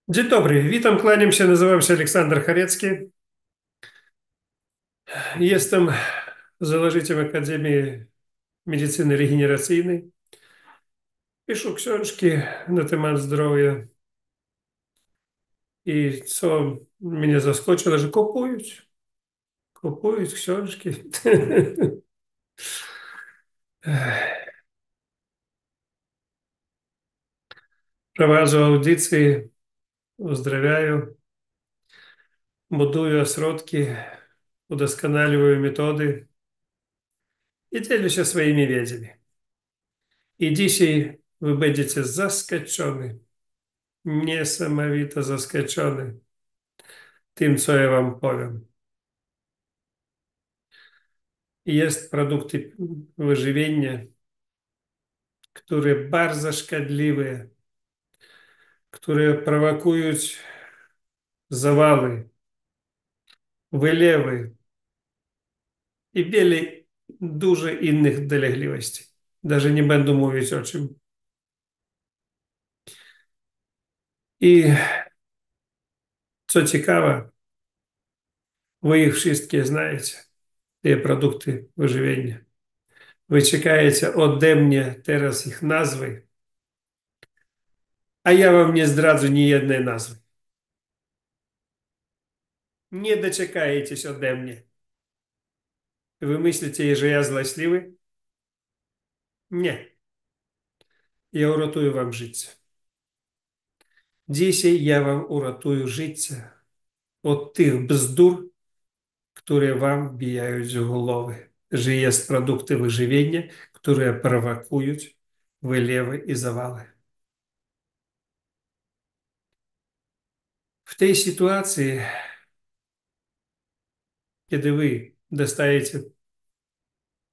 Dzień dobry, witam, kłaniam się, nazywam się Aleksander Charecki. Jestem założycielem Akademii Medycyny Regeneracyjnej. Piszę książki na temat zdrowia i co mnie zaskoczyło, że kupuють książki. Prowadzę audycje, uzdrawiają, buduję ośrodki, udoskonaliłem metody i dzielę się swoimi wiedzami. I dzisiaj wy będziecie zaskoczeni, niesamowite zaskoczeni tym, co ja wam powiem. Jest produkty wyżywienia, które bardzo szkodliwe, które prowokują zawały, wylewy i wiele dużo innych dolegliwości. Даже nie będę mówić o czym. I co ciekawe, wy ich wszystkie знаете, te produkty wyżywienia. Wy czekacie ode mnie teraz ich nazwy, a ja wam nie zdradzę ni jednej nazwy. Nie doczekajeтесь ode mnie. Wy myślicie, że ja złośliwy? Nie. Я уратую вам życie. Dzisiaj ja wam uratuję życie od tych bzdur, które wam wbijają w głowę, że jest produkty wyżywienia, które prowokują wylewy i zawały. W tej sytuacji, kiedy wy dostajecie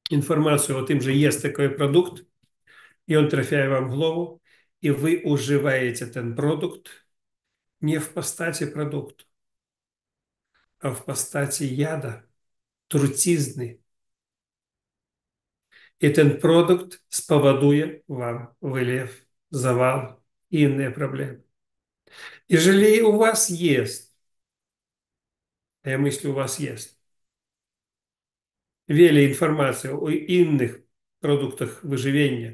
informację o tym, że jest taki produkt, i on trafia wam w głowę, i wy używacie ten produkt nie w postaci produktu, a w postaci jada, trucizny. I ten produkt spowoduje wam wylew, zawal i inne problemy. Jeżeli u was jest, a ja myślę, у вас есть, wiele informacji o innych produktach wyżywienia,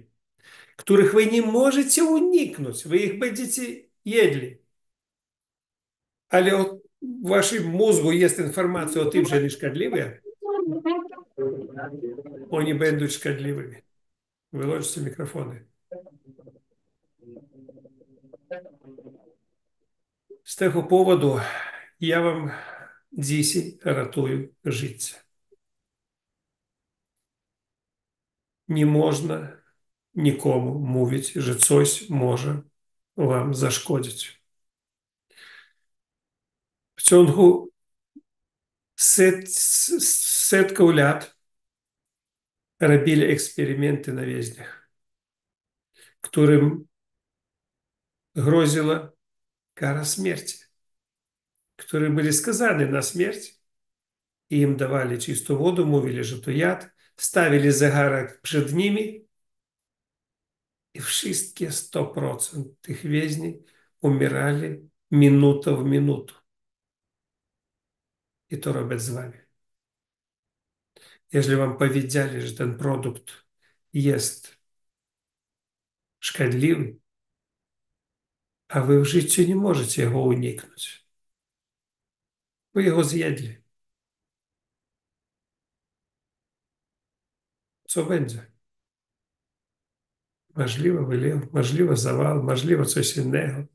których wy nie możecie uniknąć, wy ich będziecie jedli, ale w waszym mózgu jest informacja o tym, że oni szkodliwe, oni będą szkodliwymi. Wyłączcie mikrofony. Z tego powodu ja wam dzisiaj ratuję życie. Nie można nikomu mówić, że coś może wam zaszkodzić. W ciągu setków lat robili eksperymenty na więźniach, którym groziła kara śmierci, które byli skazani na śmierć, i im dawali czystą wodę, mówili, że to jad, stawili zegarek przed nimi i wszystkie 100% tych więźniów umierali minuta w minutę. I to robią z wami. Jeżeli wam powiedzieli, że ten produkt jest szkodliwy, a wy w życiu nie możecie jego uniknąć, wy jego zjedli, co będzie? Możliwe wylew, możliwe zawal, możliwe coś innego.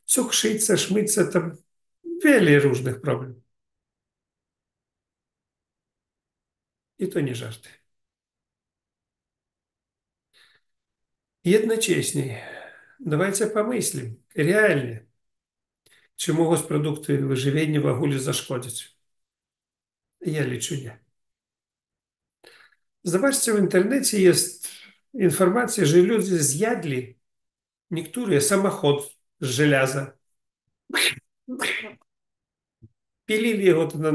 Cukrzyca, szmyca, tam wiele różnych problemów. I to nie żarty. Jednocześnie давайте помыслим, реально, czy mogą produkty wyżywienia w ogóle zaszkodzić. Ja liczę nie. Zobaczcie, w internecie jest informacja, że ludzie zjadli niektóre samochód z żelaza, pilili jego na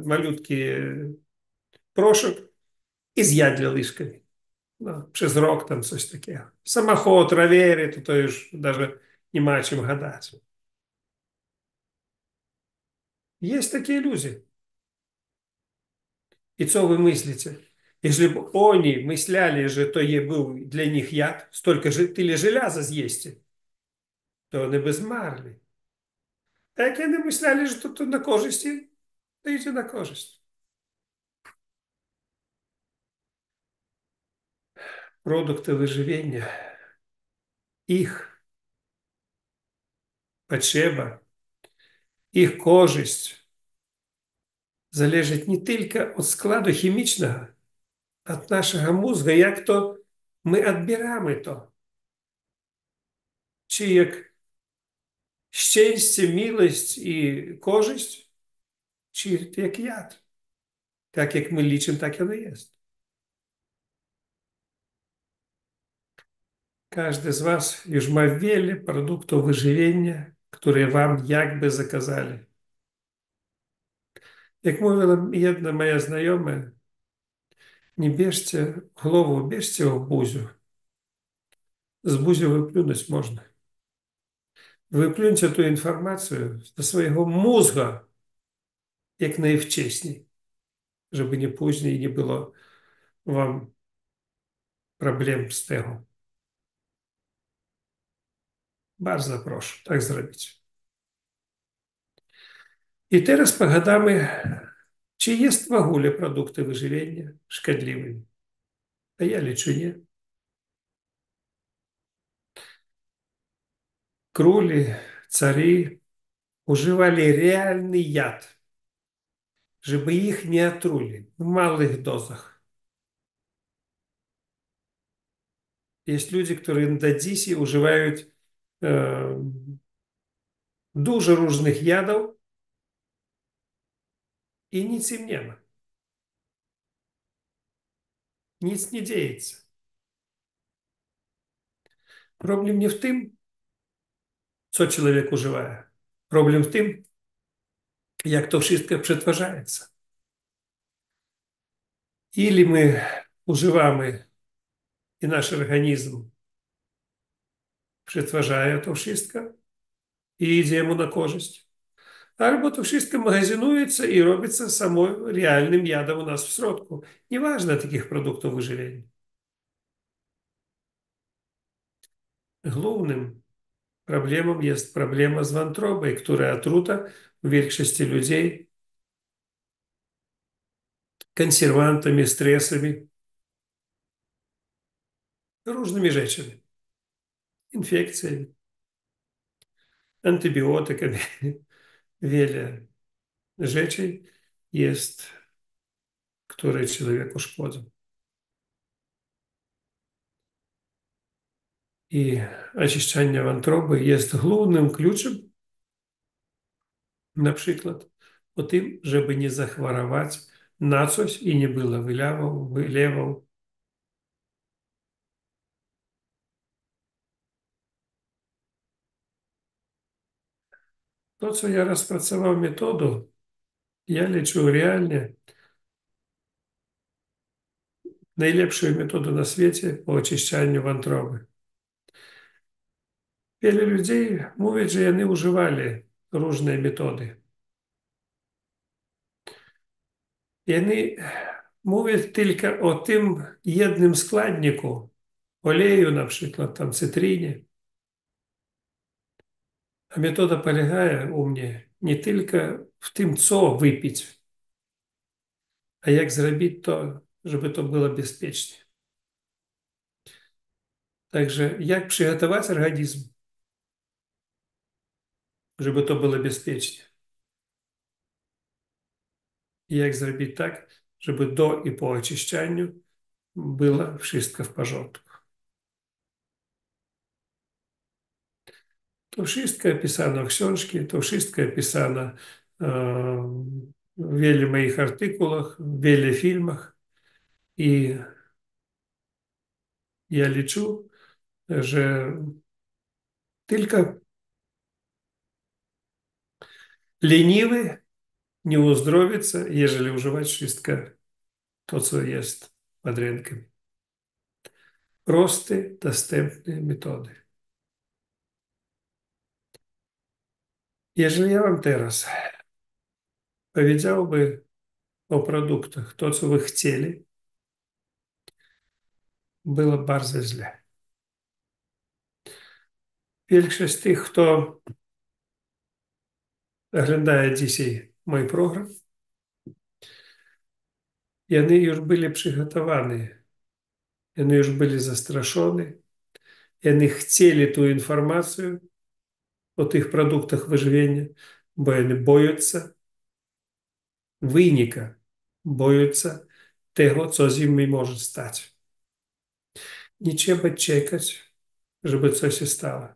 malutki proszek i zjadli łyżkami. No, przez rok tam coś takiego. Samochód, rowery, to już даже nie ma o czym gadać. Есть такие люди. И что вы мыслите? Если бы они мысляли же, то є був для них яд, столько же тили железа з'їсти, то вони би змерли. А як вони мысляли, що тут на користі, то йти на користь. Продукти виживання, їх потреба, їх користь залежить не тільки від складу хімічного, від нашого мозга, як то ми відбираємо то. Чи як щастя, милость і користь, чи як яд. Так як ми лічимо, так і воно є. Каждый из вас już ma wiele produktów wyżywienia, które wam jakby zakazali. Jak mówiła jedna moja znajoma, nie bierzcie w głowę, bierzcie w buziu. Z buzi wyplunąć można. Wyplюньте tę informację do swojego mózga jak najwcześniej, żeby nie później nie było wam problem z tego. Bardzo proszę tak zrobić. I teraz pogadamy, czy jest w ogóle produkty wyżywienia szkodliwymi. A ja liczę nie. Кроли, цари уживали реальный яд, чтобы их не отрули в малых дозах. Есть люди, которые до dzisiaj używają dużo różnych jadów i nic im nie ma. Nic nie dzieje się. Problem nie w tym, co człowiek używa. Problem w tym, jak to wszystko przetwarzaється. Или мы używamy i nasz organizm przetwarza to wszystko i idzie mu na korzyść. Albo to wszystko magazynуется i робится samo realnym jadem u nas w środku. Nieważne takich produktów wyżywienia. Głównym problemem jest problema z wątrobą, która otruta w większości ludzi konserwantami, stresami, różnymi rzeczami, infekcjami, antybiotykami. Wiele rzeczy jest, które człowieku szkodzą. I oczyszczanie wątroby jest głównym kluczem, na przykład, o tym, żeby nie zachorować na coś i nie było wylewów. To, co ja rozpracował metodę, ja liczę realnie najlepszą metodę na świecie po oczyszczaniu wątroby. Wiele ludzi mówi, że oni używali różne metody. I oni mówią tylko o tym jednym składniku, oleju na przykład, tam cytrynie. A metoda polega u mnie nie tylko w tym, co wypić, a jak zrobić to, żeby to było bezpiecznie. Także jak przygotować organizm, żeby to było bezpiecznie. I jak zrobić tak, żeby do i po oczyszczaniu było wszystko w porządku. To wszystko opisano w książce, to wszystko opisano w wielu moich artykułach, w wielu filmach. I ja liczę, że tylko leniwy nie uzdrowiится, jeżeli używać wszystko to, co jest pod ręką. Proste, dostępne metody. Jeżeli ja wam teraz powiedziałby o produktach to, co wy chcieli, było bardzo źle. Większość tych, kto oglądaje dzisiaj mój program, oni już byli przygotowani, oni już byli zastraszeni, oni chcieli tu informację o tych produktach wyżywienia, bo oni boją wynika, boją tego, co z nimi może stać. Nie trzeba czekać, żeby coś się stało.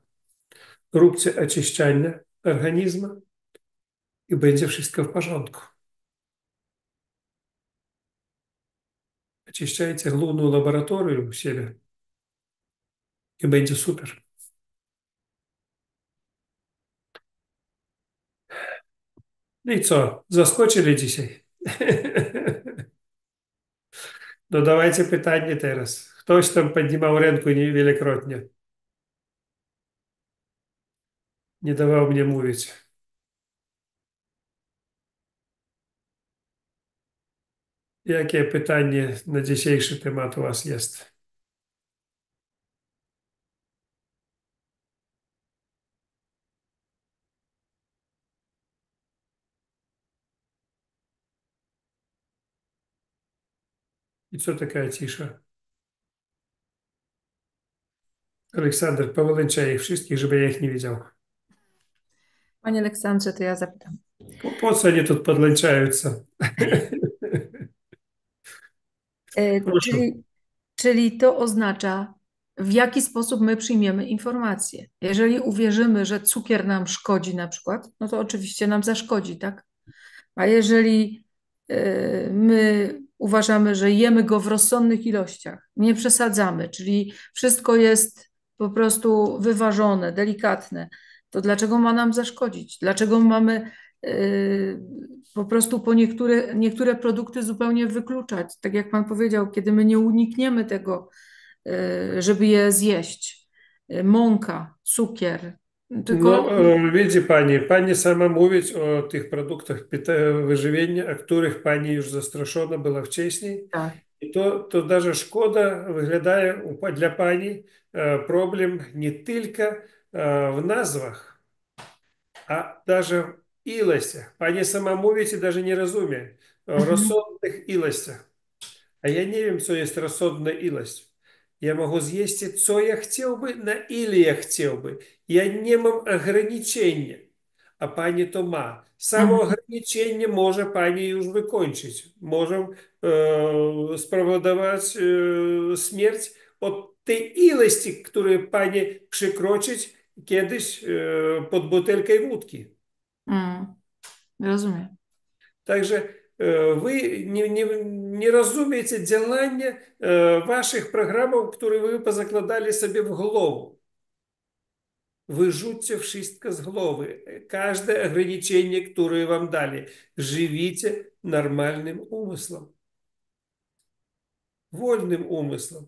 Róbcie oczyszczanie organizmu i będzie wszystko w porządku. Oczyszczajcie główną laboratorię u siebie i będzie super. No i co? Zaskoczyli dzisiaj? No dawajcie pytanie teraz. Ktoś tam podнимał rękę wielokrotnie. Nie dawał mnie mówić. Jakie pytanie na dzisiejszy temat u was jest? I co taka cisza? Aleksander, powylęczaj ich wszystkich, żeby ja ich nie widział. Panie Aleksandrze, to ja zapytam. Po co oni тут подлęczаются? Proszę. Czyli to oznacza, w jaki sposób my przyjmiemy informacje. Jeżeli uwierzymy, że cukier nam szkodzi na przykład, no to oczywiście nam zaszkodzi, tak? A jeżeli my uważamy, że jemy go w rozsądnych ilościach, nie przesadzamy, czyli wszystko jest po prostu wyważone, delikatne, to dlaczego ma nam zaszkodzić? Dlaczego mamy po prostu niektóre produkty zupełnie wykluczać? Tak jak Pan powiedział, kiedy my nie unikniemy tego, żeby je zjeść. Mąka, cukier, tylko No, widzi pani, pani sama mówić o tych produktach wyżywienia, o których pani już zastraszona była wcześniej. tak. I to даже szkoda wygląda dla pani problem nie tylko w nazwach, a даже w ilościach. Pani sama mówić i даже nie rozumie o Mhm. rozsądnych ilościach. А я не wiem, co jest rozsądna ilość. Ja mogę zjeść, co ja chciałby, na ile ja chciałby. Ja nie mam ograniczenia, a pani to ma. Samo Mhm. ograniczenie może pani już wykończyć. Może spowodować śmierć od tej ilości, której pani przekroczyć kiedyś pod butelkę wódki. Mm, rozumiem. Także вы не разумеете działania waszych programów, które wy pozakładali sobie w głowę. Wyrzućcie wszystko z głowy. Każde ograniczenie, które wam dali. Żywicie normalnym umysłem. Wolnym umysłem.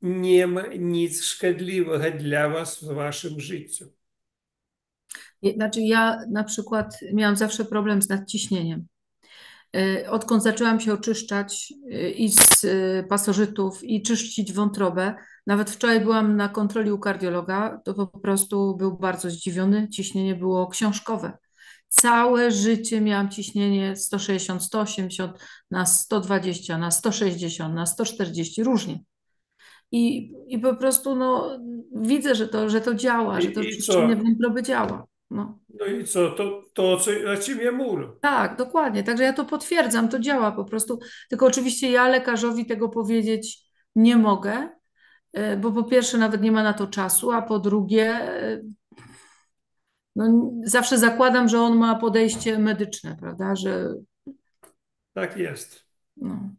Nie ma nic szkodliwego dla was w waszym życiu. Znaczy ja na przykład miałam zawsze problem z nadciśnieniem. Odkąd zaczęłam się oczyszczać i z pasożytów i czyścić wątrobę, nawet wczoraj byłam na kontroli u kardiologa, to po prostu był bardzo zdziwiony, ciśnienie było książkowe. Całe życie miałam ciśnienie 160, 180, na 120, na 160, na 140, różnie. I po prostu no, widzę, że to działa, że to I czyszczenie co? wątroby działa. No. No i co? O czym ja mówię? Tak, dokładnie. Także ja to potwierdzam, to działa po prostu. Tylko oczywiście ja lekarzowi tego powiedzieć nie mogę, bo po pierwsze nawet nie ma na to czasu, a po drugie no, zawsze zakładam, że on ma podejście medyczne, prawda, że Tak jest. no.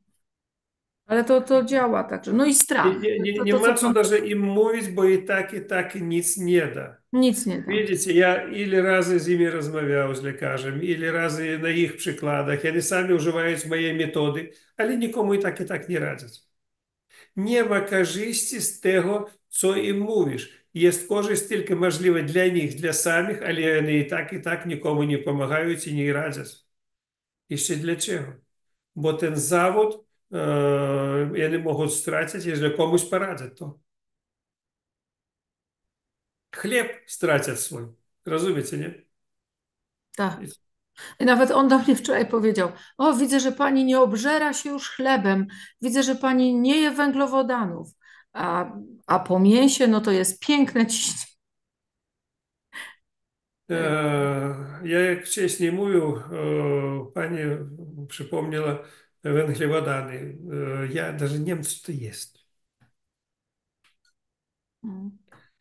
Ale to działa także. No i strach. Nie To, co ma co pan даже im mówić, bo i tak nic nie da. nic nie da. Видите, я ile razy z nimi rozmawiał z lekarzem, ile razy na ich przykładach. Oni sami używają mojej metody, ale nikomu i tak nie radzą. Nie ma korzyści z tego, co im mówisz. Jest korzyść tylko możliwa dla nich, dla samych, ale oni i tak nikomu nie pomagają i nie radzą. Jeszcze для чого? Бо ten zawód oni mogą stracić, jeżeli komuś poradzić to. Chleb stracać swój. Rozumiecie, nie? Tak. I nawet on do mnie wczoraj powiedział: O, widzę, że pani nie obżera się już chlebem, widzę, że pani nie je węglowodanów, a po mięsie, no to jest piękne ciśnienie. Ja jak wcześniej mówił, pani przypomniała węglowodany. Ja даже nie wiem, co to jest.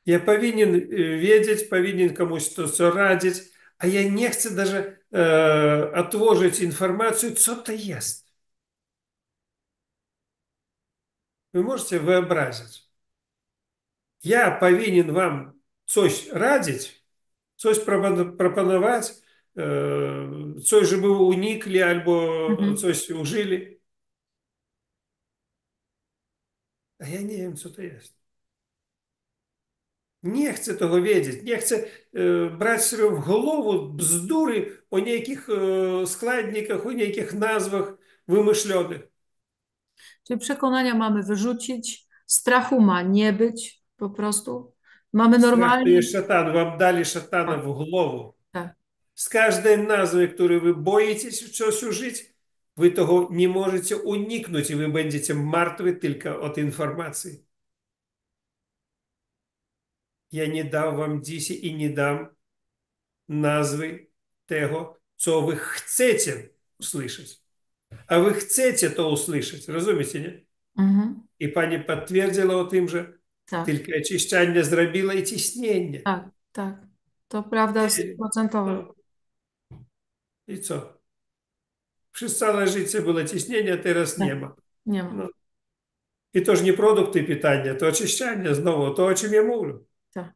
Я повинен wiedzieć, powinien komuś to co radzić, a ja nie chcę даже отложить информацию, co to jest. Вы можете wyobrazić. Ja powinien wam coś radzić, coś proponować, coś, żeby unikli albo Mhm. coś użyli. A ja nie wiem, co to jest. Nie chcę tego wiedzieć. Nie chcę brać sobie w głowę bzdury o niekich składnikach, o niekich nazwach wymyślonych. Czyli przekonania mamy wyrzucić, strachu ma nie być po prostu. Mamy Strach to normalnie. jest szatan. Wam dali szatana Tak, w głowę. tak. Z każdej nazwy, której wy boicie coś użyć, wy tego nie możecie uniknąć i wy będziecie martwi tylko od informacji. Ja nie dam wam dzisiaj i nie dam nazwy tego, co wy chcecie usłyszeć. A wy chcecie to usłyszeć, rozumiecie, nie? Mhm. I pani potwierdziła o tym, że Tak, tylko очищanie zrobiło i ciśnienie. tak, tak. To prawda I, 100%. no, i co? Przez całe życie było ciśnienie, a teraz nie Nie, ma. nie ma. No. I to ж nie produkty питання, to очищання znowu, to o czym ja mówię. Tak.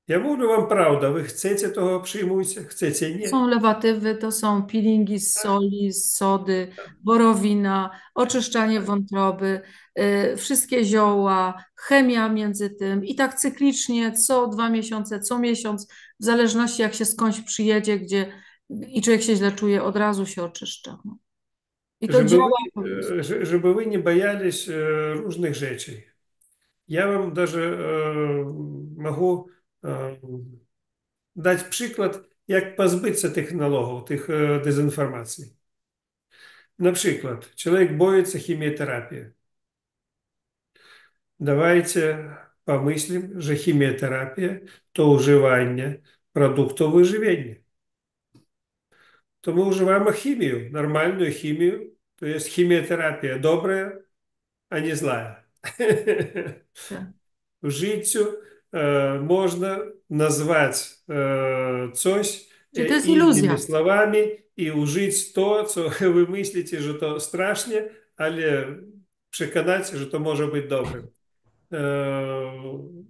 Ja mówię wam prawdę, wy chcecie tego przyjmujcie, chcecie To nie. są lewatywy, to są peelingi z soli, z sody, borowina, oczyszczanie wątroby, wszystkie zioła, chemia między tym i tak cyklicznie co 2 miesiące, co miesiąc, w zależności jak się skądś przyjedzie, gdzie i człowiek się źle czuje, od razu się oczyszcza. No. I to Żeby wy, działa po prostu. żeby wy nie боялись różnych rzeczy. Ja wam даже mogę dać przykład, jak pozbyć się tych nalogów, tych dezinformacji. Na przykład, człowiek boi się chemioterapii. Давайте помыслим, że химиотерапия to używanie produktów wyżywienia. To my używamy chemię, normalną chemię, to jest chemioterapia dobra, a nie zła. Tak. W życiu można nazwać coś Czyli to jest innymi iluzja. słowami i użyć to, co wy myślicie, że to strasznie, ale przekonać, że to może być dobre.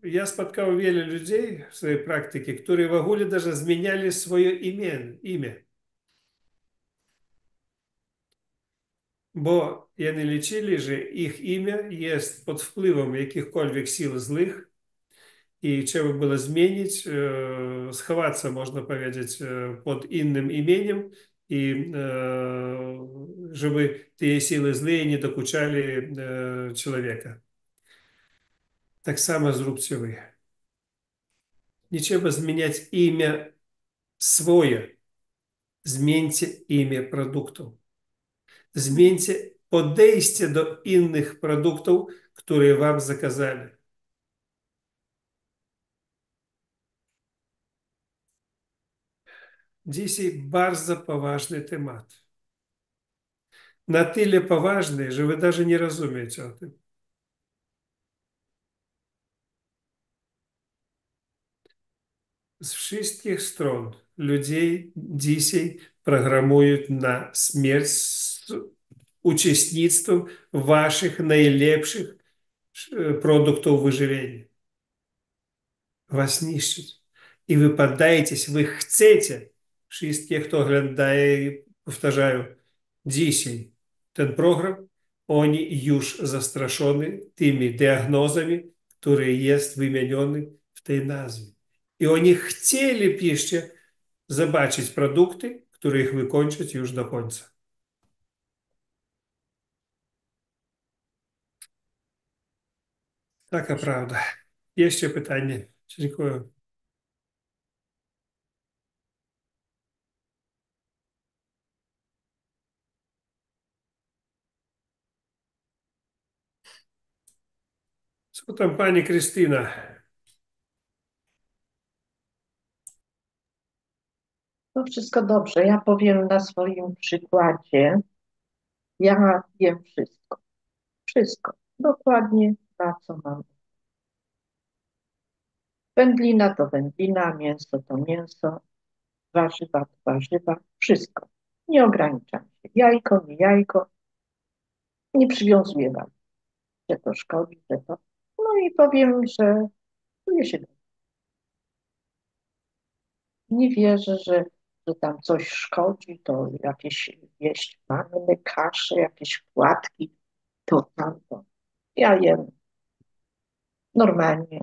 Я spotkał wiele ludzi w swojej praktyce, którzy w ogóle даже zmieniali swoje imię, bo oni liczyli, że ich imię jest pod wpływem jakichkolwiek sił złych i trzeba było zmienić, schować się, można powiedzieć, pod innym imieniem i żeby te siły złe nie dokuczali człowieka. Tak samo zróbcie wy. Nie trzeba zmieniać imię swoje. Zmieńcie imię produktów. Zmieńcie podejście do innych produktów, które wam zakazali. Dzisiaj bardzo poważny temat. Na tyle poważny, że wy даже nie rozumiecie o tym. Z wszystkich stron ludzi dzisiaj programują na śmierć z uczestnictwem waszych najlepszych produktów wyżywienia. Was niszczyć. I wy poddajetесь, wy chcecie. Wszystkich, kto oglądaje, powtarzają, dzisiaj ten program, oni już zastraszeni tymi diagnozami, które jest wymienione w tej nazwie. I oni chcieli jeszcze zobaczyć produkty, których wykończyć już do końca. Taka prawda. Jeszcze pytanie. Dziękuję. Co tam pani Krystyna? To wszystko dobrze. Ja powiem na swoim przykładzie. Ja jem wszystko. Wszystko. Dokładnie na co mam. Wędlina to wędlina, mięso to mięso, warzywa to warzywa. Wszystko. Nie ograniczam się. Jajko, nie jajko. Nie przywiązuję wagi, że to szkodzi, że to. No i powiem, że czuję się dobrze. Nie wierzę, że tam coś szkodzi, to jakieś jeść manny, kasze, jakieś płatki, to tamto. Ja jem normalnie,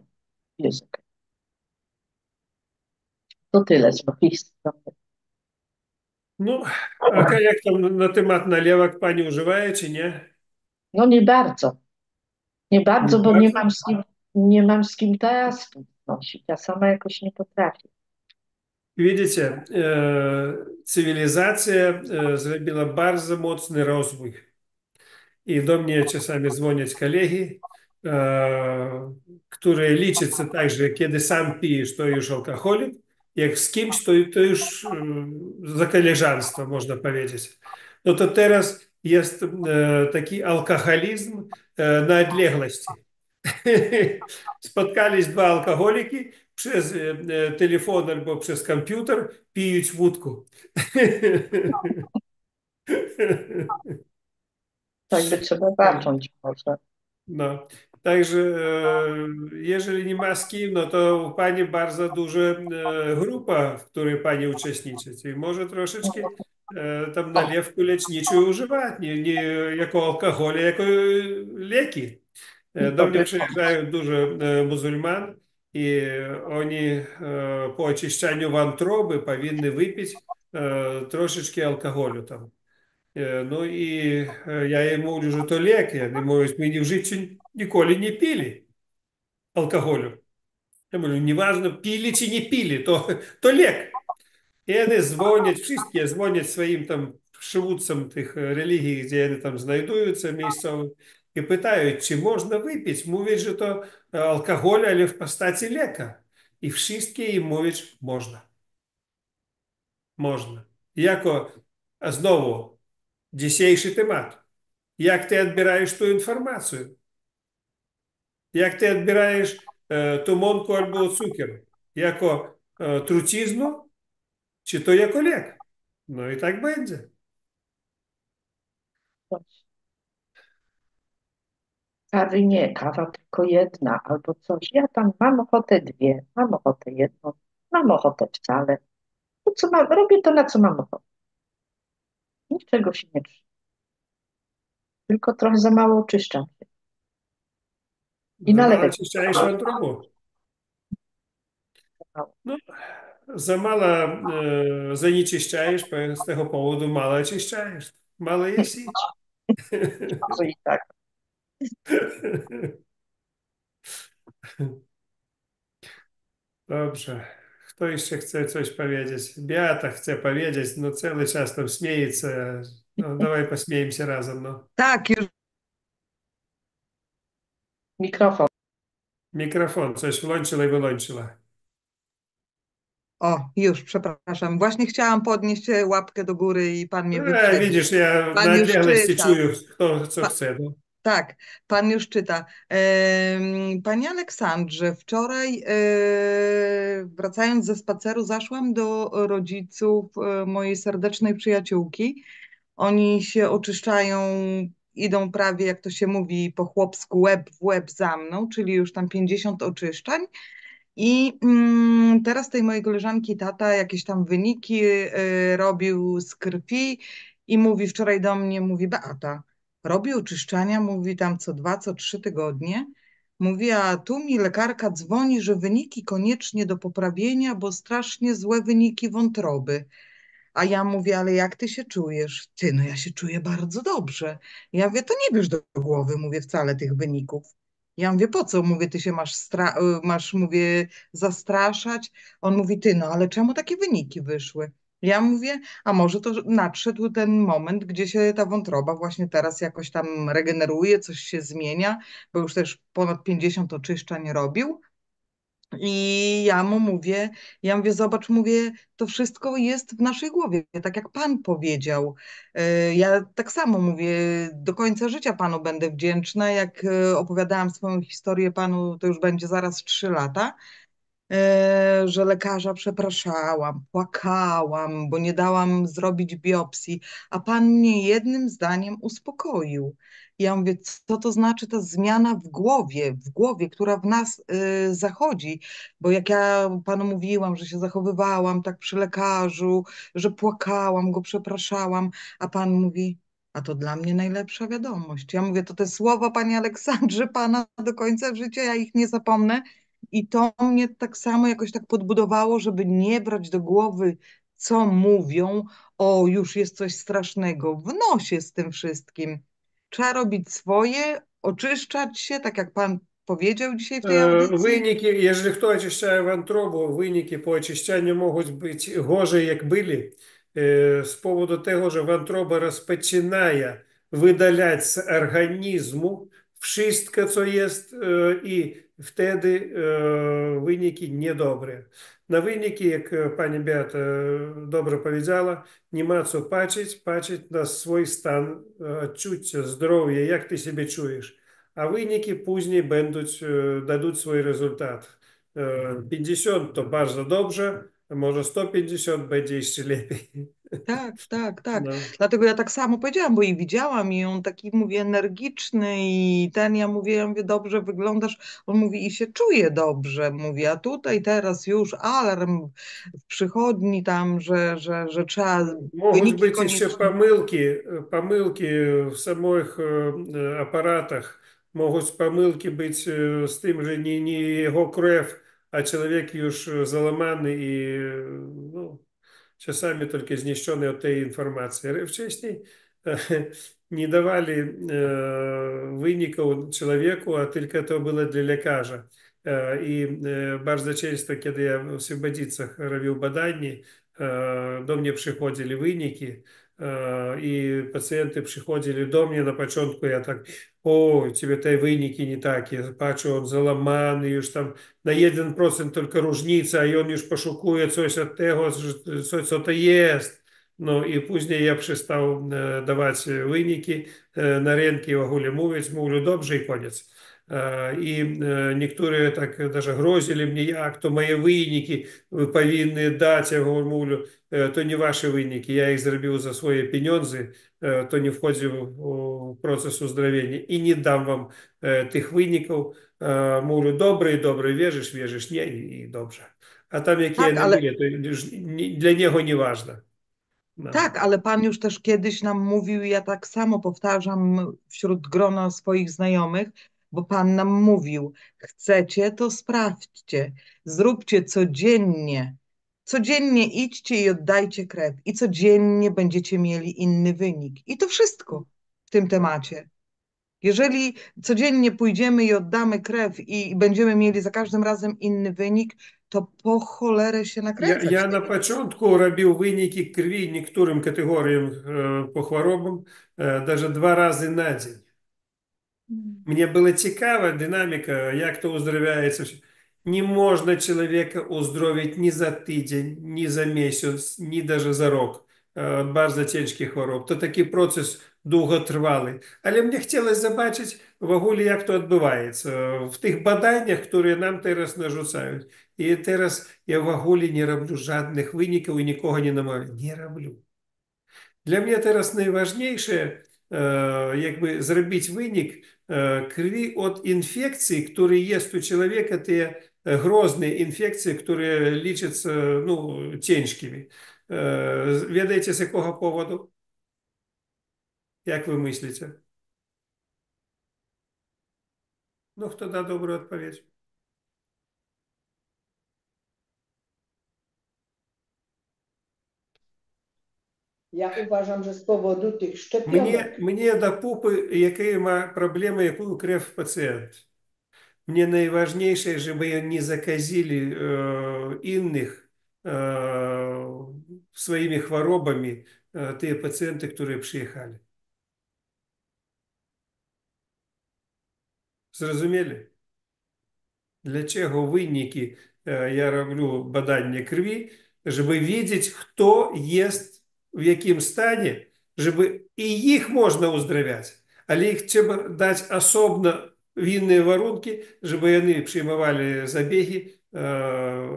jest okej. To tyle z mojej strony. No, a jak tam na temat nalewek pani używaje, czy nie? No nie bardzo, nie Nie bardzo, bo bardzo? nie mam z kim teraz nosić. Ja sama jakoś nie potrafię. Widzicie, cywilizacja zrobiła bardzo mocny rozwój. I do mnie czasami dzwonią kolegi, które liczą tak, że kiedy sam pijesz, to już alkoholik, jak z kimś, to już za koleżeństwo, można powiedzieć. No to teraz jest taki alkoholizm na odległości. Spotkались dwa alkoholiki, przez telefon albo przez komputer piють wódkę. Tak by trzeba zacząć może. No, także jeżeli nie ma z kim, no to u Pani bardzo duża grupa, w której Pani uczestniczy. I może troszeczkę tam O, nalewku leczniczą używać, nie jako alkohol, a jako leki. Do mnie dobry przyjeżdżają dużo muzułman i oni po oczyszczaniu wątroby powinny wypić troszeczkę alkoholu tam. Ну і я їм говорю, що то лек. Вони можуть, ми в житті ніколи не пили алкоголю. Я говорю, неважно, пили чи не пили, то лек. І вони дзвонять, всі дзвонять своїм там шивуцям тих релігій, де вони там знайдуються місцеві, і питають, чи можна випити. Мовять, що то алкоголь, але в постаті лека. І всі їм мовять, можна. Можна. Яко, знову, dzisiejszy temat. Jak ty odbierasz tą informację? Jak ty odbierasz tą mąkę albo cukier? Jako truciznu, czy to jako lek? No i tak będzie. coś. Kawy nie, kawa tylko jedna albo coś. Ja tam mam ochotę dwie, mam ochotę jedną, mam ochotę wcale. To co mam, robię to, na co mam ochotę. Niczego się nie trzymam. Tylko trochę za mało oczyszczam się. I Za mało nalewek oczyszczajesz wątrobu. za mało. No, za mało zanieczyszczasz, z tego powodu mało oczyszczasz. Mało jesić. Może i tak. Dobrze. Kto jeszcze chce coś powiedzieć? Beata chce powiedzieć, no cały czas tam śmieje się. No, dawaj pośmiejmy się razem, no. Tak, już Mikrofon. Mikrofon, coś włączyła i wyłączyła. już, przepraszam. Właśnie chciałam podnieść łapkę do góry i pan mnie wyprzedził. Widzisz, ja Pan na już odległości czyta. czuję, kto co Pa- chce. No. Tak, pan już czyta. Panie Aleksandrze, wczoraj wracając ze spaceru zaszłam do rodziców mojej serdecznej przyjaciółki. Oni się oczyszczają, idą prawie, jak to się mówi po chłopsku, łeb w łeb za mną, czyli już tam 50 oczyszczań. I teraz tej mojej koleżanki tata jakieś tam wyniki robił z krwi i mówi wczoraj do mnie, mówi Beata, robi oczyszczania, mówi tam co 2, co 3 tygodnie. Mówi, a tu mi lekarka dzwoni, że wyniki koniecznie do poprawienia, bo strasznie złe wyniki wątroby. A ja mówię, ale jak ty się czujesz? Ty, no ja się czuję bardzo dobrze. Ja mówię, to nie bierz do głowy, mówię, wcale tych wyników. Ja mówię, po co? Mówię, ty się masz, mówię, zastraszać. On mówi, ty, no ale czemu takie wyniki wyszły? Ja mówię, a może to nadszedł ten moment, gdzie się ta wątroba właśnie teraz jakoś tam regeneruje, coś się zmienia, bo już też ponad 50 oczyszczań robił. I ja mówię, zobacz, mówię, to wszystko jest w naszej głowie, tak jak Pan powiedział. Ja tak samo mówię, do końca życia Panu będę wdzięczna. Jak opowiadałam swoją historię Panu, to już będzie zaraz 3 lata, że lekarza przepraszałam, płakałam, bo nie dałam zrobić biopsji, a pan mnie jednym zdaniem uspokoił. Ja mówię, co to znaczy ta zmiana w głowie, która w nas zachodzi, bo jak ja panu mówiłam, że się zachowywałam tak przy lekarzu, że płakałam, go przepraszałam, a pan mówi, a to dla mnie najlepsza wiadomość. Ja mówię, to te słowa, panie Aleksandrze, pana do końca życia, ja ich nie zapomnę. I to mnie tak samo jakoś tak podbudowało, żeby nie brać do głowy, co mówią, o, już jest coś strasznego w nosie z tym wszystkim. Trzeba robić swoje, oczyszczać się, tak jak Pan powiedział dzisiaj w tej audycji. Wyniki, jeżeli хто очищає вантробу, виники по очищанню можуть бути гоже, як були, з поводу того, що вантроба розпочинає видаляти з організму wszystko, co jest i wtedy wyniki niedobре. Na wyniki, jak pani Beata dobrze powiedziała, nie ma co patrzeć na swój stan odczucia, zdrowia, jak ty siebie czujesz. A wyniki później dadzą swój rezultat. 50 to bardzo dobrze, a może 150 będzie jeszcze lepiej. Tak, tak, tak. No. Dlatego ja tak samo powiedziałam, bo i widziałam i on taki, mówię, energiczny i ten, ja mówię, dobrze wyglądasz. On mówi, i się czuje dobrze, mówi, a tutaj teraz już alarm w przychodni tam, że trzeba Могут wyniki быть еще koniecznie. помылки в самих аппаратах, могут помылки быть с тем же не его кровь, а человек już załamany i no, czasami tylko zniszczony od tej informacji. Wcześniej nie dawali wyników człowieku, a tylko to było dla lekarza. I bardzo często, kiedy ja w Свободицах robił badania, do mnie przychodzili wyniki i pacjenty przychodzili do mnie na początku, ja tak, o, u ciebie te wyniki nie takie, patrzę, on załamany, już tam na 1% tylko różnica i on już poszukuje coś od tego, co to jest. No i później ja przestał dawać wyniki, na rynki w ogóle mówię dobrze i koniec. I niektóre tak даже grozili mnie, jak to moje wyniki wy powinny dać. Ja mówię, to nie wasze wyniki, ja ich zrobił za swoje pieniądze, to nie wchodzi w proces uzdrowienia i nie dam wam tych wyników. Mówię, dobre, wierzysz, nie i dobrze. A tam jakie Tak, one ale byli, to już dla niego nieważne. No. tak, ale Pan już też kiedyś nam mówił, i ja tak samo powtarzam wśród grona swoich znajomych, bo Pan nam mówił, chcecie, to sprawdźcie, zróbcie codziennie. Codziennie idźcie i oddajcie krew i codziennie będziecie mieli inny wynik. I to wszystko w tym temacie. Jeżeli codziennie pójdziemy i oddamy krew i będziemy mieli za każdym razem inny wynik, to po cholerę się nakręcać Я на tymi. початку робив виніки крові некоторим категоріям по хворобам даже 2 рази на день. Мне было цікава динаміка, як то уздоровляється. Не можна чоловіка уздоровити ні за тиждень, ні за місяць, ні даже за рік від дуже тяжких хвороб. То такий процес довготривалий. Але мені хотілося побачити в огулі, як то відбувається. В тих баданнях, які нам зараз нарzucaють. І зараз я в огулі не роблю жодних виників і нікого не намовляю. Не роблю. Для mnie teraz najważniejsze, jakby zrobić wynik krwi od infekcji, które jest u człowieka, te grozne infekcje, które liczą no, ciężkimi. Wiecie z jakiego powodu? Jak wy myślicie? No, kto da dobrą odpowiedź? Ja uważam, że z powodu tych szczepionek. Мне до пупы, які проблема, яку крев пацієнт. Мне найважнейшее, чтобы не заказили иных своими хворобами те пациенты, которые приехали. Зрозуміли? Для чого винники, я роблю бадання крові, щоб видеть, хто є в якому стані, щоб і їх можна уздоровляти, але їх треба дати особно винні воронки, щоб вони приймали забіги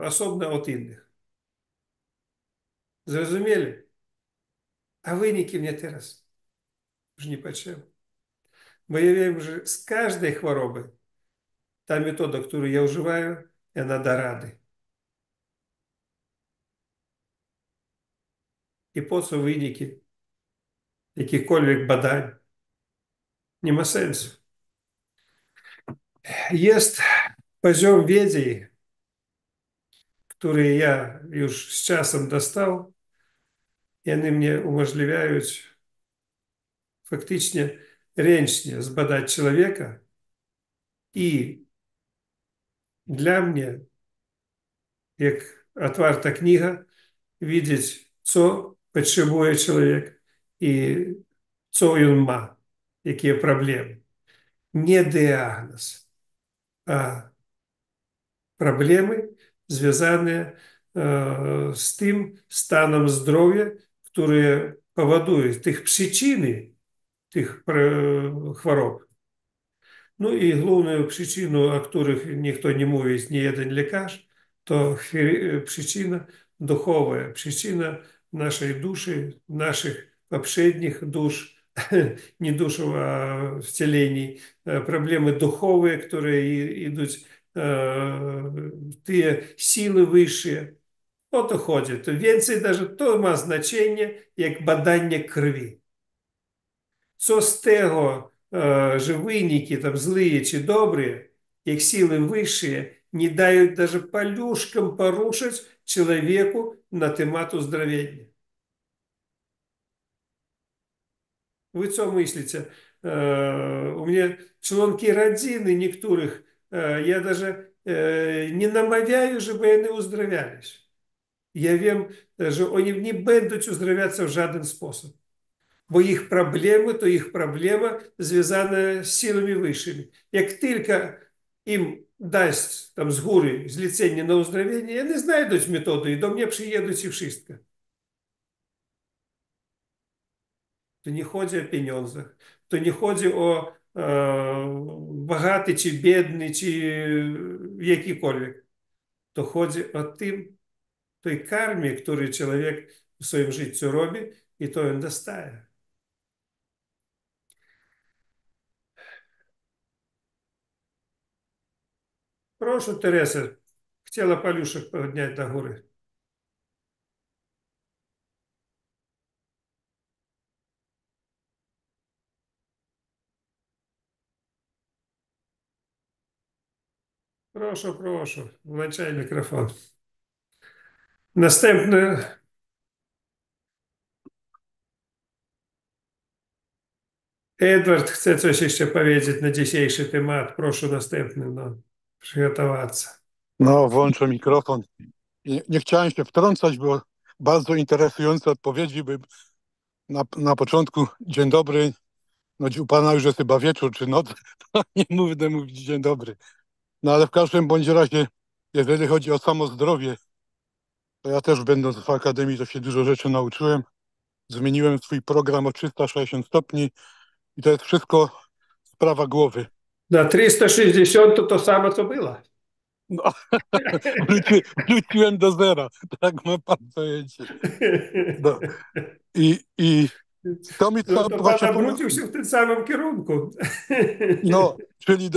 особно від інших. Зрозуміли? А винники мені зараз вже не почав. Бо я вірю, що з кожної хвороби та метода, яку я вживаю, вона до ради. І по це виніки яких-кольвік бадань нема сенсу. Есть позем ведей, которые я już з часом достал, і вони мені уможливляють фактично ренчне збадати чоловіка, і для мене, як отварта книга, видеть, що потребує чоловік і що він має, які проблеми. Не діагноз, а проблемы, звязанные с тем станом здоровья, которые поводуют их причины, тих хвороб. Ну і головну причину, о которых ніхто не мовить, ні один лікар, то причина духовая, причина нашей души, наших попшедних душ, не душу, а втелений, проблемы духовые, которые идут, те силы вищі. Ото ходять. Więcej даже то має значення, як бадання крові. Що з того, що винники там злі чи добрі, як сили вищі, не дають даже полюшкам порушить человеку на темат уздоровления. Вы что мыслите? У меня членки родины некоторых, я даже не намовляю, чтобы они уздоровлялись. Я wiem, że oni nie będą uzdrowiać w żaden sposób. Bo ich problemy to ich problema związane z siłami wyższymi. Jak tylko im дасть tam z góry zlecenie na uzdrowienie, oni znajdą metodę i do mnie przyjedą i wszystko. To nie chodzi o pieniądzach, to nie chodzi o bogaty czy biedny, czy jakikolwiek. To chodzi o tym, той кармі, której człowiek w swoim życiu robi, i to on dostaje. Proszę, Teresa, chciała paluszek podnieść do góry. Proszę, proszę, włączaj mikrofon. Następny. Edward chce coś jeszcze powiedzieć na dzisiejszy temat. Proszę następny, no, przygotować. No, włączę mikrofon. Nie chciałem się wtrącać, bo bardzo interesujące odpowiedzi były na początku. Dzień dobry. No, u pana już jest chyba wieczór czy noc, to nie będę mówić dzień dobry. No ale w każdym bądź razie, jeżeli chodzi o samo zdrowie, to ja też będąc w akademii, to się dużo rzeczy nauczyłem. Zmieniłem swój program o 360 stopni i to jest wszystko sprawa głowy. Na 360 to samo, co było. No, wróciłem do zera, tak ma pan pojęcie. No. I to mi No to to właśnie pan wrócił się w tym samym kierunku. No, czyli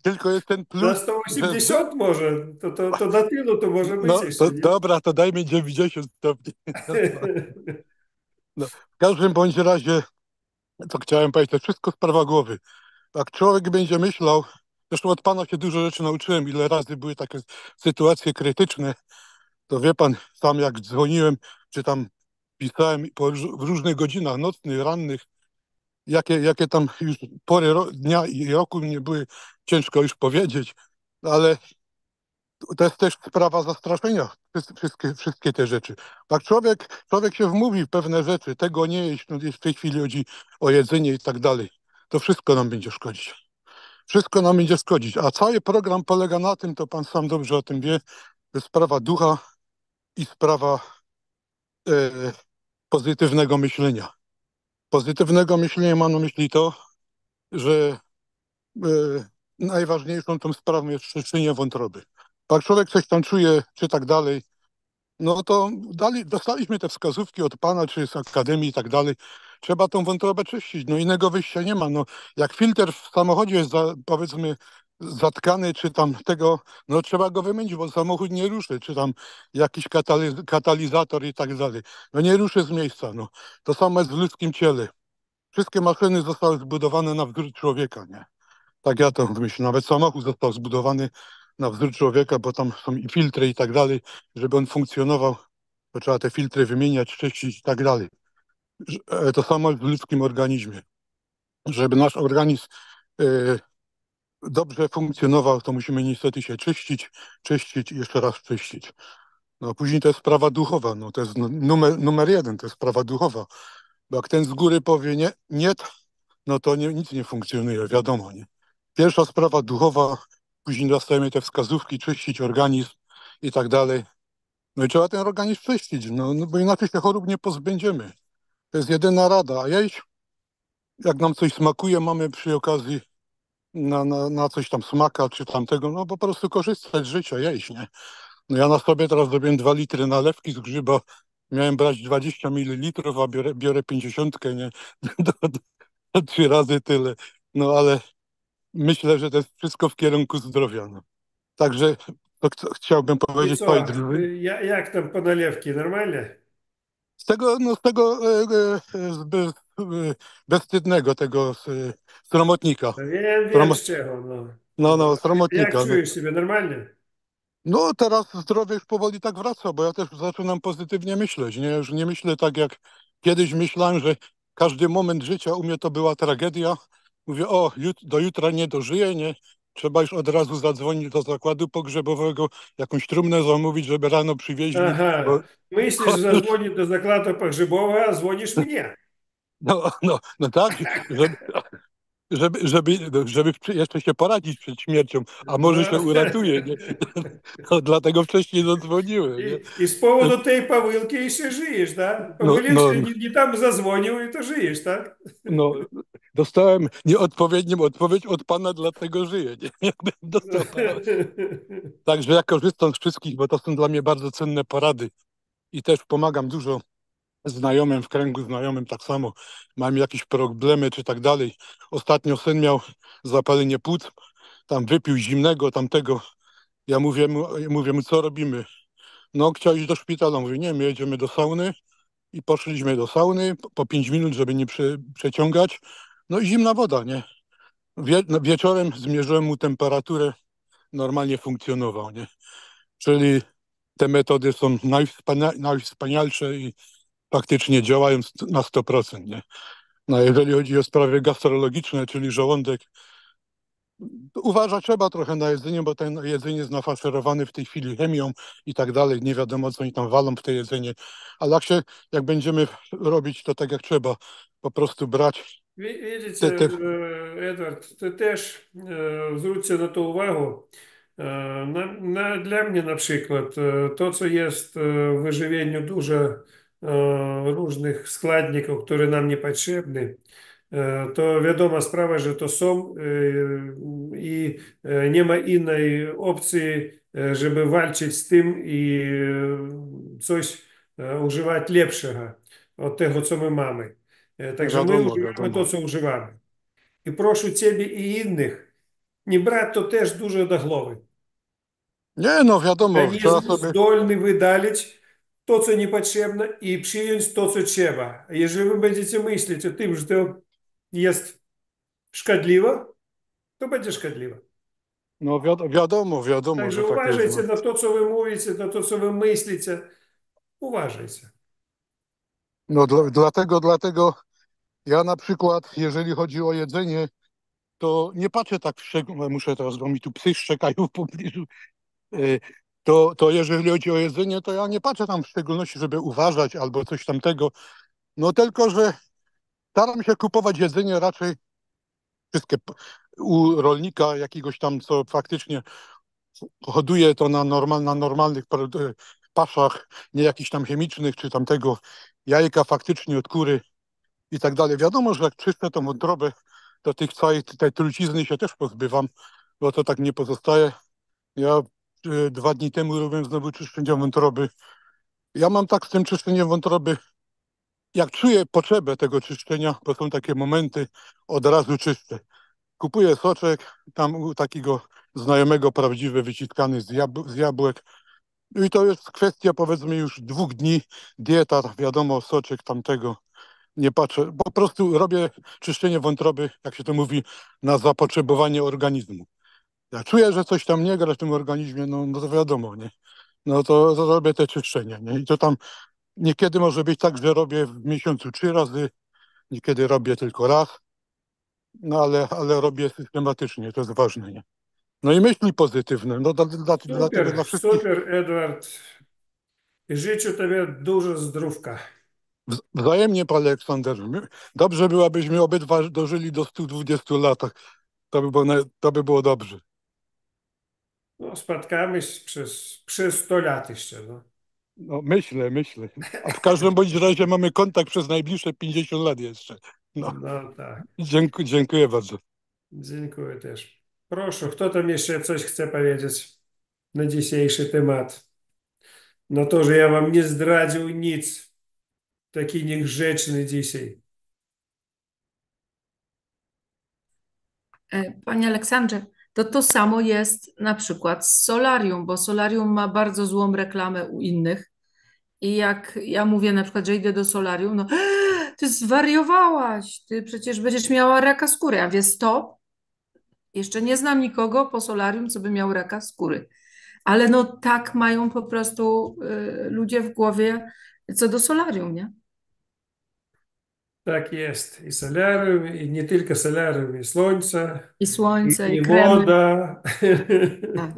tylko jest ten plus. Na 180 może, to na tylu to może być No, jeszcze, to, nie? dobra, to dajmy 90 stopni. No, w każdym bądź razie, co chciałem powiedzieć, to wszystko sprawa głowy. Jak człowiek będzie myślał, zresztą od pana się dużo rzeczy nauczyłem, ile razy były takie sytuacje krytyczne, to wie pan, sam jak dzwoniłem, czy tam pisałem w różnych godzinach nocnych, rannych, jakie tam już pory dnia i roku mnie były, ciężko już powiedzieć, ale to jest też sprawa zastraszenia, wszystkie te rzeczy. Tak człowiek się wmówi w pewne rzeczy, tego nie jeść, no w tej chwili chodzi o jedzenie i tak dalej. To wszystko nam będzie szkodzić. Wszystko nam będzie szkodzić. A cały program polega na tym, to pan sam dobrze o tym wie, to jest sprawa ducha i sprawa e, pozytywnego myślenia. Pozytywnego myślenia mam na myśli to, że najważniejszą tą sprawą jest czyszczenie wątroby. Jak człowiek coś tam czuje, czy tak dalej, no to dostaliśmy te wskazówki od pana, czy z akademii i tak dalej. Trzeba tą wątrobę czyścić. No innego wyjścia nie ma. No, jak filtr w samochodzie jest, powiedzmy, zatkany, czy tam tego, no trzeba go wymienić, bo samochód nie ruszy, czy tam jakiś katalizator i tak dalej. No nie ruszy z miejsca. No. To samo jest w ludzkim ciele. Wszystkie maszyny zostały zbudowane na wzór człowieka, nie? Tak ja to myślę. Nawet samochód został zbudowany na wzór człowieka, bo tam są i filtry i tak dalej, żeby on funkcjonował, to trzeba te filtry wymieniać, czyścić i tak dalej. To samo w ludzkim organizmie. Żeby nasz organizm e, dobrze funkcjonował, to musimy niestety się czyścić i jeszcze raz czyścić. No później to jest sprawa duchowa, no to jest numer jeden, to jest sprawa duchowa. Bo jak ten z góry powie nie, nie, no to nic nie funkcjonuje, wiadomo, nie? Pierwsza sprawa duchowa, później dostajemy te wskazówki, czyścić organizm i tak dalej. No i trzeba ten organizm czyścić, no bo inaczej się chorób nie pozbędziemy. To jest jedyna rada. A jeść, jak nam coś smakuje, mamy przy okazji na coś tam smaka czy tamtego, no po prostu korzystać z życia, jeść, nie? No ja na sobie teraz zrobiłem 2 litry nalewki z grzyba. Miałem brać 20 ml, a biorę 50, nie? 3 razy tyle. No ale myślę, że to jest wszystko w kierunku zdrowia. No. Także to chciałbym I powiedzieć co? Jak tam po nalewki? Normalnie? z tego bezwstydnego tego sromotnika. Wiem z czego. No. No, Jak sromotnika. No. czujesz siebie? Normalnie? No teraz zdrowie już powoli tak wraca, bo ja też zaczynam pozytywnie myśleć. Nie? Już nie myślę tak jak kiedyś myślałem, że każdy moment życia u mnie to była tragedia. Mówię, o, do jutra nie dożyję, nie? Trzeba już od razu zadzwonić do zakładu pogrzebowego, jakąś trumnę zamówić, żeby rano przywieźli. Bo, Ага. Myślisz, że zadzwonić do zakładu pogrzebowego, a dzwonisz mnie. no tak, żeby jeszcze się poradzić przed śmiercią, a może No. się uratuje, nie? No, dlatego wcześniej zadzwoniłem, nie? I z powodu tej pomyłki jeszcze żyjesz, tak? No, Pomyliłeś, no, nie tam zadzwonił i to żyjesz, tak? no, dostałem nieodpowiednią odpowiedź od pana, dlatego żyję, nie? Jakbym dostał pana. Także ja korzystam z wszystkich, bo to są dla mnie bardzo cenne porady i też pomagam dużo znajomym, w kręgu znajomym tak samo. Mam jakieś problemy czy tak dalej. Ostatnio syn miał zapalenie płuc, tam wypił zimnego, tamtego. Ja mówię mu, co robimy? No, chciał iść do szpitala. Mówię, nie, my jedziemy do sauny i poszliśmy do sauny po 5 minut, żeby nie przeciągać. No i zimna woda, nie? Wieczorem zmierzyłem mu temperaturę, normalnie funkcjonował, nie? Czyli te metody są najwspanialsze i faktycznie działają na 100%, nie? No jeżeli chodzi o sprawy gastrologiczne, czyli żołądek, uważać trzeba trochę na jedzenie, bo ten jedzenie jest nafaszerowany w tej chwili chemią i tak dalej. Nie wiadomo, co oni tam walą w te jedzenie. Ale jak będziemy robić to tak jak trzeba, po prostu brać Widzicie, te Edward, to też zwróćcie na to uwagę. Dla mnie na przykład to, co jest w wyżywieniu dużo różnych składników, które nam niepotrzebne, to wiadoma sprawa, że to są i nie ma innej opcji, żeby walczyć z tym i coś używać lepszego od tego, co my mamy. Także my wiadomo, używamy to, wiadomo. co używamy. I proszę Ciebie i innych, nie brać to też dużo do głowy. Nie, no wiadomo, trzeba Organizm sobie, zdolny wydalić to, co niepotrzebne i przyjąć to, co trzeba. Jeżeli wy będziecie myśleć o tym, że to jest szkodliwe, to będzie szkodliwe. no wiadomo, Także że tak jest. uważajcie No. na to, co wy mówicie, na to, co wy myślicie. Uważajcie. No dlatego ja na przykład, jeżeli chodzi o jedzenie, to nie patrzę tak w szczegóły, muszę teraz, bo mi tu psy szczekają w pobliżu. Y, to jeżeli chodzi o jedzenie, to ja nie patrzę tam w szczególności, żeby uważać albo coś tamtego. No tylko, że staram się kupować jedzenie raczej wszystkie u rolnika jakiegoś tam, co faktycznie hoduje to na normalnych paszach, nie jakichś tam chemicznych, czy tamtego jajka faktycznie od kury i tak dalej. Wiadomo, że jak czyszczę tą wątrobę, to całej tej trucizny się też pozbywam, bo to tak nie pozostaje. Ja 2 dni temu robiłem znowu czyszczenie wątroby. Ja mam tak z tym czyszczeniem wątroby, jak czuję potrzebę tego czyszczenia, bo są takie momenty, od razu czyszczę. Kupuję soczek, tam u takiego znajomego, prawdziwy, wyciskany z jabłek. No i to jest kwestia, powiedzmy, już 2 dni. Dieta, wiadomo, soczek tamtego. Nie patrzę, po prostu robię czyszczenie wątroby, jak się to mówi, na zapotrzebowanie organizmu. Ja czuję, że coś tam nie gra w tym organizmie, no to wiadomo, nie? No to robię te czyszczenia, nie? I to tam niekiedy może być tak, że robię w miesiącu 3 razy, niekiedy robię tylko raz, no ale robię systematycznie, to jest ważne, nie? No i myśli pozytywne, no dlatego dla Супер, wszystkich супер, Едвард. І życzę Tobie dużo zdrówka. wzajemnie, Panie Aleksanderze. Dobrze było, abyśmy obydwa dożyli do 120 lat. To by było dobrze. No, spotkamy się przez 100 lat jeszcze. No. No, myślę. A w każdym bądź razie mamy kontakt przez najbliższe 50 lat jeszcze. No, No tak, dziękuję bardzo. dziękuję też. Proszę, kto tam jeszcze coś chce powiedzieć na dzisiejszy temat? No to, że ja wam nie zdradził nic. Taki niegrzeczny dzisiaj. Panie Aleksandrze, to samo jest na przykład z solarium, bo solarium ma bardzo złą reklamę u innych. I jak ja mówię na przykład, że idę do solarium, no ty zwariowałaś, ty przecież będziesz miała raka skóry. A mówię, stop, jeszcze nie znam nikogo po solarium, co by miał raka skóry. Ale no tak mają po prostu ludzie w głowie co do solarium, nie? Tak jest. I solarium, i nie tylko solarium, i słońce, I słońce, i i kremy. woda. Tak.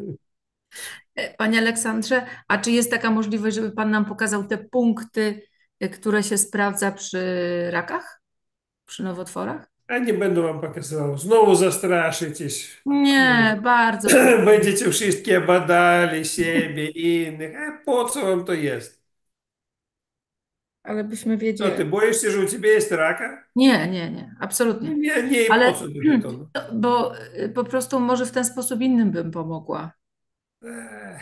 Panie Aleksandrze, a czy jest taka możliwość, żeby Pan nam pokazał te punkty, które się sprawdza przy rakach, przy nowotworach? A nie będę wam pokazywał. Znowu zastraszycie. Nie, bardzo proszę. Będziecie wszystkie badali siebie i innych. A po co wam to jest? Ale byśmy Co, ty wiedzieli. boisz się, że u ciebie jest raka? Nie, absolutnie. Nie, i po Ale co tobie to? No? bo po prostu może w ten sposób innym bym pomogła. Ech,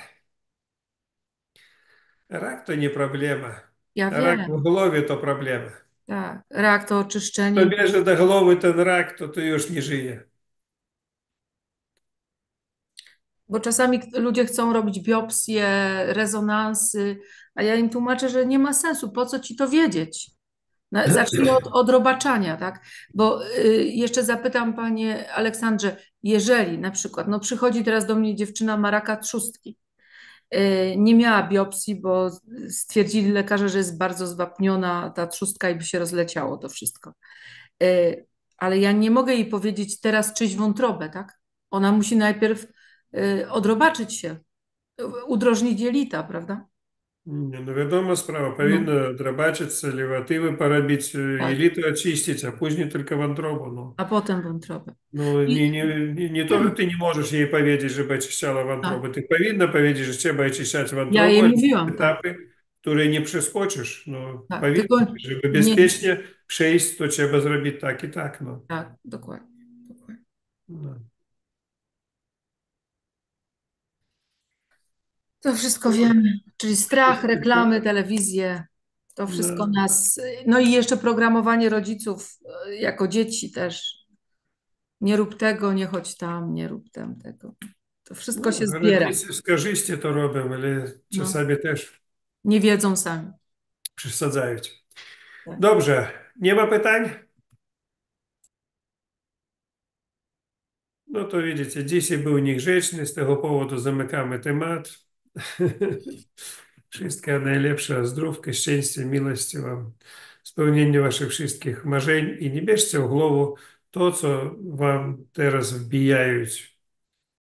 rak to nie problema. Ja Rak wiem, w głowie to problema. tak. Rak to Kto oczyszczenie. bierze do głowy ten rak, to już nie żyje. Bo czasami ludzie chcą robić biopsje, rezonansy, a ja im tłumaczę, że nie ma sensu. Po co ci to wiedzieć? Zacznijmy od robaczania, tak? Bo jeszcze zapytam Panie Aleksandrze, jeżeli na przykład, no przychodzi teraz do mnie dziewczyna ma raka trzustki, nie miała biopsji, bo stwierdzili lekarze, że jest bardzo zwapniona ta trzustka i by się rozleciało to wszystko. Ale ja nie mogę jej powiedzieć teraz czyść wątrobę, tak? Ona musi najpierw odrobaczyć się, udrożnić jelita, prawda? Nie, no wiadomo, sprawa. No, Powinno drabaczyć, lewatywy porobić, tak. jelito oczyścić, a później tylko wątrobę. No. A potem wątrobę. No, I, nie to, że ty nie możesz jej powiedzieć, żeby oczyszczała tak, wątrobę. Ty powinna powiedzieć, że trzeba oczyszczać ja jej wątrobę, ale mówiłam, tak, etapy, które nie przeskoczysz. No, tak, powinna, tylko żeby nie, bezpiecznie przejść, to trzeba zrobić tak i tak. No. tak, dokładnie. No. To wszystko wiemy, czyli strach, reklamy, telewizję, to wszystko No. nas, no i jeszcze programowanie rodziców jako dzieci też. Nie rób tego, nie chodź tam, nie rób tamtego. To wszystko się No, zbiera. rodzice skarżyście to robią, ale No, czasami też nie wiedzą sami. przesadzają. Tak. Dobrze, nie ma pytań? No to widzicie, dzisiaj był niegrzeczny, z tego powodu zamykamy temat. Wszystkiego najlepszego, zdrówka, szczęścia, miłości Wam. spełnieniu waszych wszystkich marzeń i nie bierzcie w głowę to, co wam teraz wbijają